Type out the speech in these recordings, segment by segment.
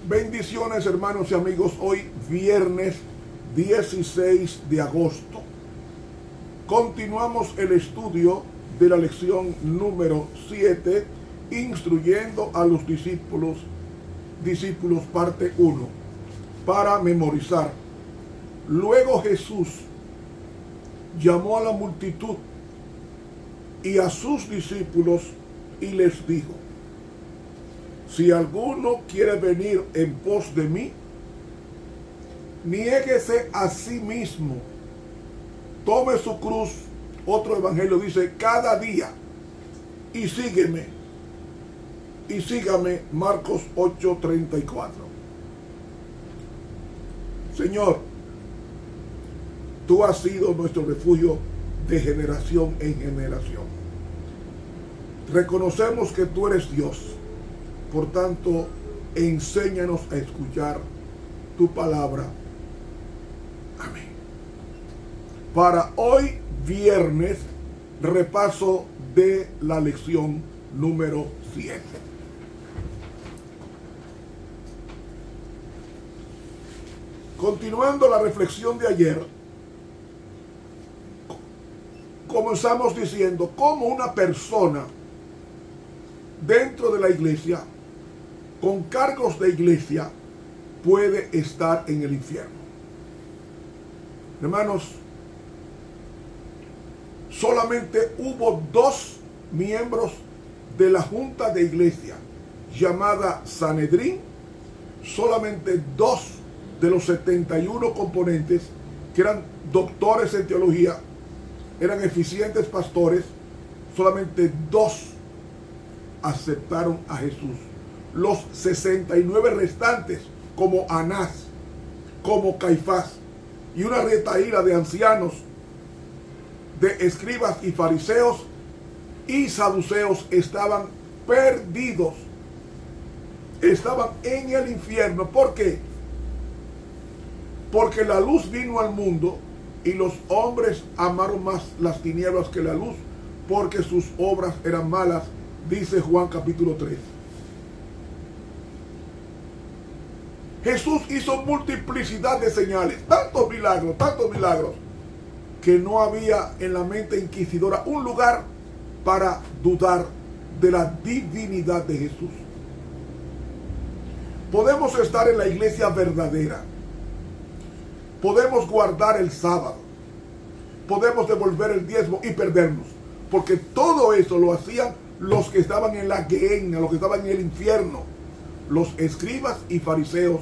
Bendiciones, hermanos y amigos. Hoy viernes 16 de agosto continuamos el estudio de la lección número 7, instruyendo a los discípulos parte 1, para memorizar. Luego Jesús llamó a la multitud y a sus discípulos y les dijo: si alguno quiere venir en pos de mí, niéguese a sí mismo, tome su cruz. Otro evangelio dice cada día, y sígueme. Y sígame, Marcos 8:34. Señor, tú has sido nuestro refugio de generación en generación. Reconocemos que tú eres Dios. Por tanto, enséñanos a escuchar tu palabra. Amén. Para hoy, viernes, repaso de la lección número 7. Continuando la reflexión de ayer, comenzamos diciendo cómo una persona dentro de la iglesia, con cargos de iglesia, puede estar en el infierno. Hermanos, solamente hubo 2 miembros de la junta de iglesia llamada Sanedrín. Solamente 2 de los 71 componentes, que eran doctores en teología, eran eficientes pastores. Solamente 2 aceptaron a Jesús. Los 69 restantes, como Anás, como Caifás, y una retahíla de ancianos, de escribas y fariseos y saduceos, estaban perdidos. Estaban en el infierno. ¿Por qué? Porque la luz vino al mundo y los hombres amaron más las tinieblas que la luz, porque sus obras eran malas, dice Juan capítulo 3. Jesús hizo multiplicidad de señales, tantos milagros, que no había en la mente inquisidora un lugar para dudar de la divinidad de Jesús. Podemos estar en la iglesia verdadera, podemos guardar el sábado, podemos devolver el diezmo y perdernos, porque todo eso lo hacían los que estaban en la gehenna, los que estaban en el infierno, los escribas y fariseos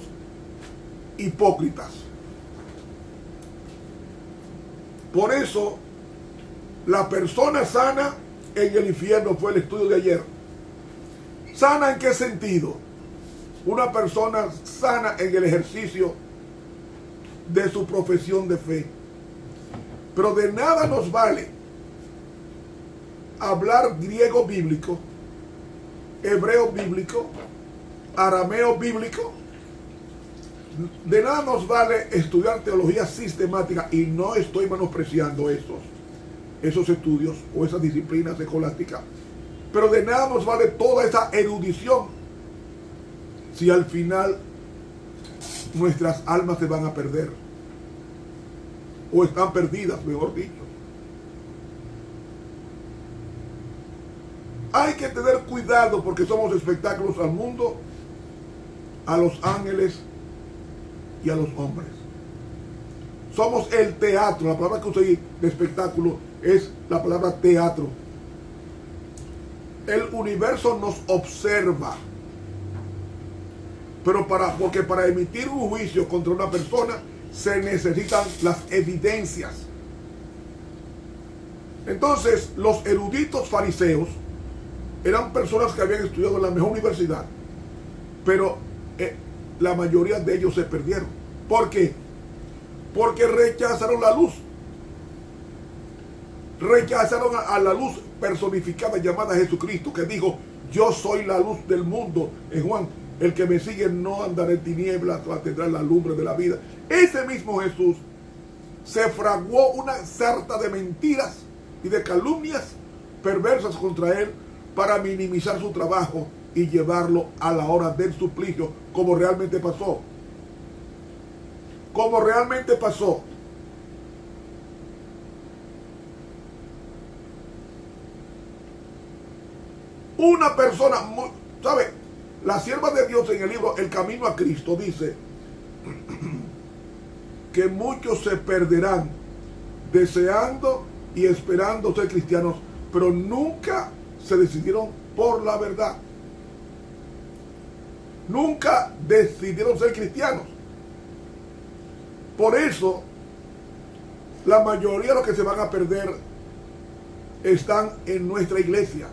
hipócritas. Por eso, la persona sana en el infierno fue el estudio de ayer. ¿Sana en qué sentido? Una persona sana en el ejercicio de su profesión de fe. Pero de nada nos vale hablar griego bíblico, hebreo bíblico, arameo bíblico. De nada nos vale estudiar teología sistemática, y no estoy menospreciando esos estudios o esas disciplinas escolásticas, pero de nada nos vale toda esa erudición si al final nuestras almas se van a perder, o están perdidas, mejor dicho. Hay que tener cuidado, porque somos espectáculos al mundo, a los ángeles y a los hombres. Somos el teatro. La palabra que usé de espectáculo es la palabra teatro. El universo nos observa, pero porque para emitir un juicio contra una persona se necesitan las evidencias. Entonces, los eruditos fariseos eran personas que habían estudiado en la mejor universidad, pero la mayoría de ellos se perdieron. ¿Por qué? Porque rechazaron la luz. Rechazaron a la luz personificada llamada Jesucristo, que dijo: yo soy la luz del mundo. En Juan, el que me sigue no andará en tinieblas, tendrá la lumbre de la vida. Ese mismo Jesús se fraguó una sarta de mentiras y de calumnias perversas contra él para minimizar su trabajo y llevarlo a la hora del suplicio, como realmente pasó. Como realmente pasó. Una persona, ¿sabe? La sierva de Dios en el libro El Camino a Cristo dice que muchos se perderán deseando y esperando ser cristianos, pero nunca se decidieron por la verdad. Nunca decidieron ser cristianos. Por eso, la mayoría de los que se van a perder están en nuestra iglesia.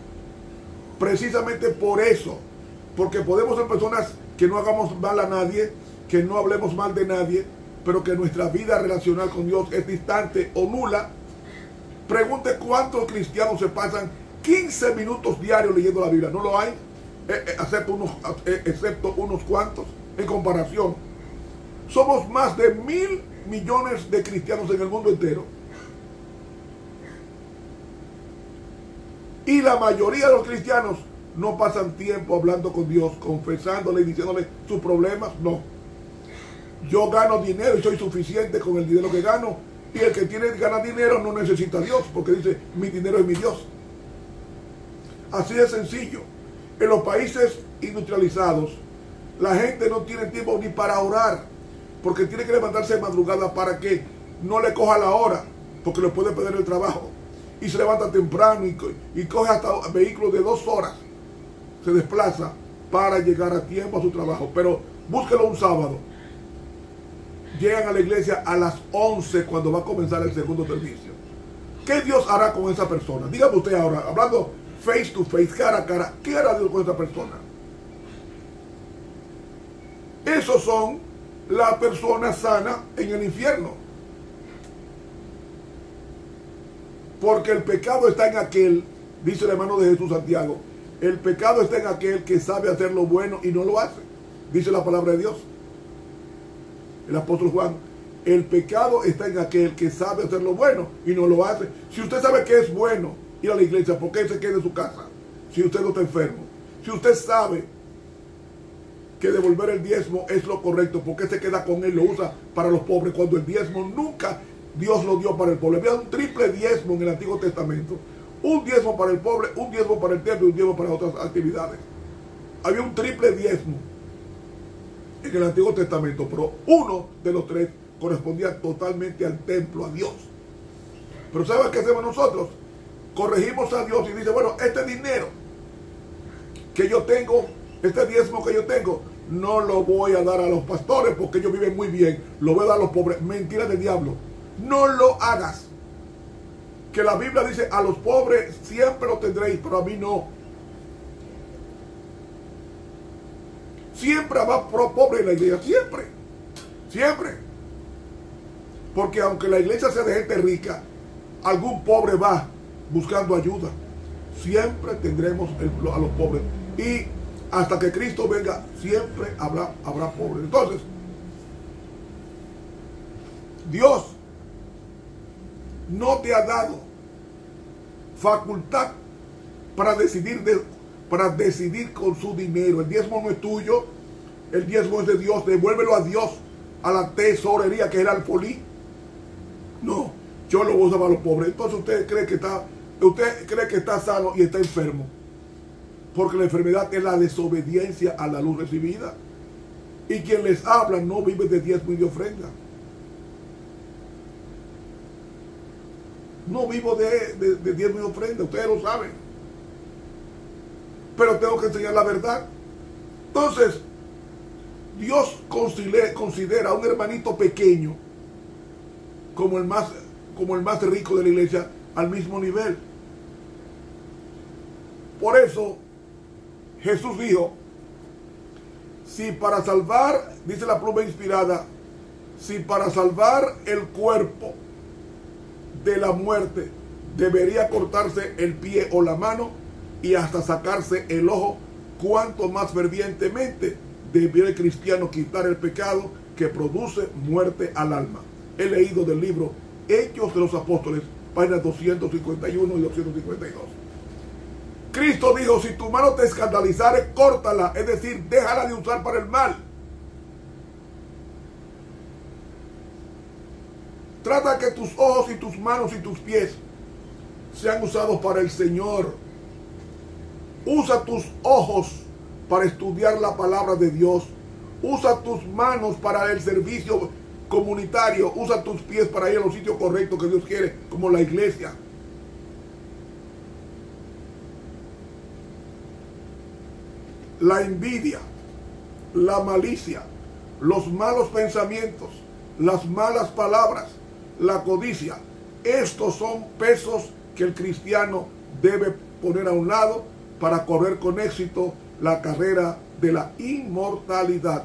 Precisamente por eso, porque podemos ser personas que no hagamos mal a nadie, que no hablemos mal de nadie, pero que nuestra vida relacional con Dios es distante o nula. Pregunte cuántos cristianos se pasan 15 minutos diarios leyendo la Biblia. ¿No lo hay? Excepto unos cuantos en comparación. Somos más de 1.000 millones de cristianos en el mundo entero. Y la mayoría de los cristianos no pasan tiempo hablando con Dios, confesándole y diciéndole sus problemas. No. Yo gano dinero y soy suficiente con el dinero que gano. Y el que gana dinero no necesita a Dios, porque dice, mi dinero es mi Dios. Así de sencillo. En los países industrializados, la gente no tiene tiempo ni para orar, porque tiene que levantarse de madrugada para que no le coja la hora, porque le puede perder el trabajo. Y se levanta temprano y coge hasta vehículos de 2 horas. Se desplaza para llegar a tiempo a su trabajo. Pero búsquelo un sábado. Llegan a la iglesia a las 11 cuando va a comenzar el segundo servicio. ¿Qué Dios hará con esa persona? Dígame usted ahora, hablando face to face, cara a cara, ¿qué hará Dios con esa persona? Esos son las personas sanas en el infierno. Porque el pecado está en aquel, dice el hermano de Jesús Santiago, el pecado está en aquel que sabe hacer lo bueno y no lo hace. Dice la palabra de Dios. El apóstol Juan, el pecado está en aquel que sabe hacer lo bueno y no lo hace. Si usted sabe que es bueno ir a la iglesia, ¿por qué se queda en su casa? Si usted no está enfermo. Si usted sabe que devolver el diezmo es lo correcto, ¿por qué se queda con él y lo usa para los pobres cuando el diezmo nunca Dios lo dio para el pobre? Había un triple diezmo en el Antiguo Testamento. Un diezmo para el pobre, un diezmo para el templo y un diezmo para otras actividades. Había un triple diezmo en el Antiguo Testamento, pero uno de los 3 correspondía totalmente al templo, a Dios. Pero ¿sabes qué hacemos nosotros? Corregimos a Dios y dice, bueno, este dinero que yo tengo, este diezmo que yo tengo, no lo voy a dar a los pastores porque ellos viven muy bien, lo voy a dar a los pobres. Mentira del diablo. No lo hagas. Que la Biblia dice, a los pobres siempre lo tendréis, pero a mí no. Siempre habrá pobre en la iglesia, siempre. Siempre. Porque aunque la iglesia sea de gente rica, algún pobre va buscando ayuda. Siempre tendremos a los pobres. Y hasta que Cristo venga, siempre habrá pobres. Entonces, Dios no te ha dado facultad para decidir con su dinero. El diezmo no es tuyo, el diezmo es de Dios. Devuélvelo a Dios, a la tesorería que es el alfolí. No, yo lo voy a usar para los pobres. Entonces usted cree que está sano y está enfermo, porque la enfermedad es la desobediencia a la luz recibida. Y quien les habla no vive de diezmo y de ofrenda. No vivo de diezmo y ofrenda, ustedes lo saben. Pero tengo que enseñar la verdad. Entonces, Dios considera a un hermanito pequeño como el más rico de la iglesia al mismo nivel. Por eso, Jesús dijo, si para salvar, dice la pluma inspirada, si para salvar el cuerpo de la muerte debería cortarse el pie o la mano y hasta sacarse el ojo, cuanto más fervientemente debiera el cristiano quitar el pecado que produce muerte al alma. He leído del libro Hechos de los Apóstoles, páginas 251 y 252. Cristo dijo, si tu mano te escandalizare, córtala, es decir, déjala de usar para el mal. Trata que tus ojos y tus manos y tus pies sean usados para el Señor. Usa tus ojos para estudiar la palabra de Dios. Usa tus manos para el servicio comunitario. Usa tus pies para ir a los sitios correctos que Dios quiere, como la iglesia. La envidia, la malicia, los malos pensamientos, las malas palabras, la codicia. Estos son pesos que el cristiano debe poner a un lado para correr con éxito la carrera de la inmortalidad.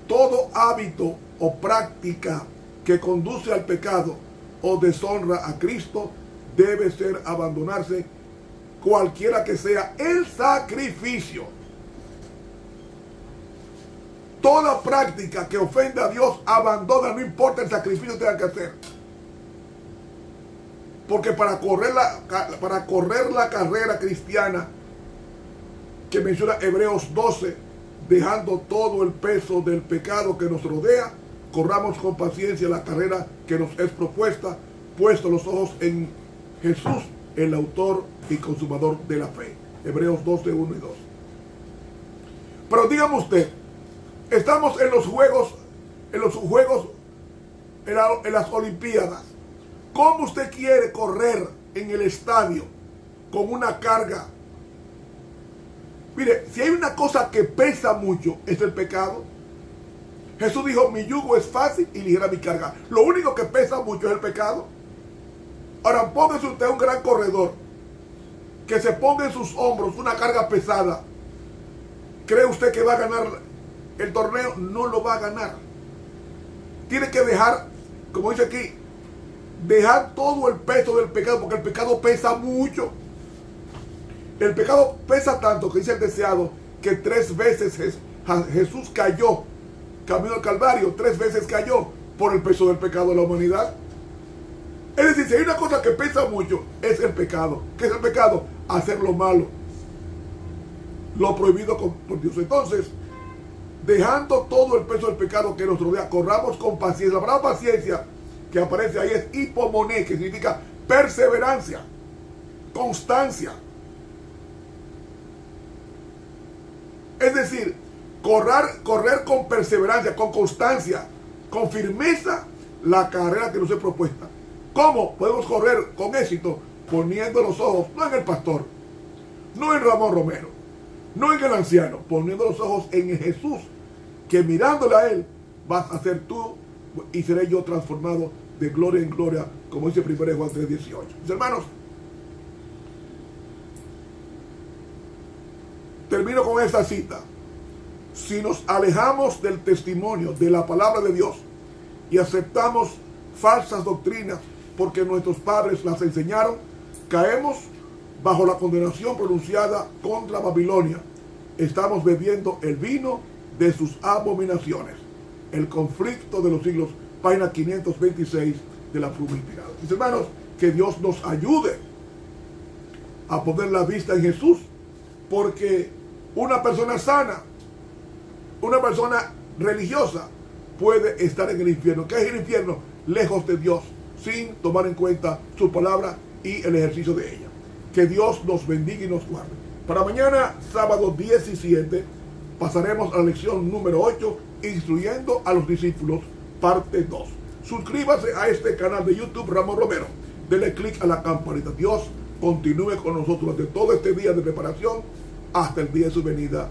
Todo hábito o práctica que conduce al pecado o deshonra a Cristo debe ser abandonarse, cualquiera que sea el sacrificio. Toda práctica que ofenda a Dios, abandona, no importa el sacrificio que tenga que hacer. Porque para correr la carrera cristiana que menciona Hebreos 12, dejando todo el peso del pecado que nos rodea, corramos con paciencia la carrera que nos es propuesta, puesto los ojos en Jesús, el autor y consumador de la fe. Hebreos 12, 1 y 2. Pero dígame usted, estamos en los juegos, en las Olimpiadas. ¿Cómo usted quiere correr en el estadio con una carga? Mire, si hay una cosa que pesa mucho, es el pecado. Jesús dijo, mi yugo es fácil y ligera mi carga. Lo único que pesa mucho es el pecado. Ahora, póngase usted un gran corredor, que se ponga en sus hombros una carga pesada. ¿Cree usted que va a ganar el torneo? No lo va a ganar. Tiene que dejar, como dice aquí, dejar todo el peso del pecado, porque el pecado pesa mucho. El pecado pesa tanto que dice el deseado que 3 veces Jesús cayó, camino al Calvario, 3 veces cayó por el peso del pecado de la humanidad. Es decir, si hay una cosa que pesa mucho, es el pecado. ¿Qué es el pecado? Hacer lo malo, lo prohibido por Dios. Entonces, dejando todo el peso del pecado que nos rodea, corramos con paciencia. La palabra paciencia que aparece ahí es hipomoné, que significa perseverancia, constancia. Es decir, correr con perseverancia, con constancia, con firmeza la carrera que nos es propuesta. ¿Cómo podemos correr con éxito? Poniendo los ojos, no en el pastor, no en Ramón Romero, no en el anciano, poniendo los ojos en Jesús, que mirándole a Él vas a ser tú y seré yo transformado de gloria en gloria, como dice 1 Juan 3:18. Mis hermanos, termino con esta cita. Si nos alejamos del testimonio de la palabra de Dios y aceptamos falsas doctrinas porque nuestros padres las enseñaron, caemos bajo la condenación pronunciada contra Babilonia. Estamos bebiendo el vino de sus abominaciones. El conflicto de los siglos, página 526 de la Pluma Inspirada. Mis hermanos, que Dios nos ayude a poner la vista en Jesús, porque una persona sana, una persona religiosa, puede estar en el infierno. ¿Qué es el infierno? Lejos de Dios, sin tomar en cuenta su palabra y el ejercicio de ella. Que Dios nos bendiga y nos guarde. Para mañana, sábado 17, pasaremos a la lección número 8, instruyendo a los discípulos, parte 2. Suscríbase a este canal de YouTube, Ramón Romero. Dele clic a la campanita. Dios continúe con nosotros durante todo este día de preparación hasta el día de su venida.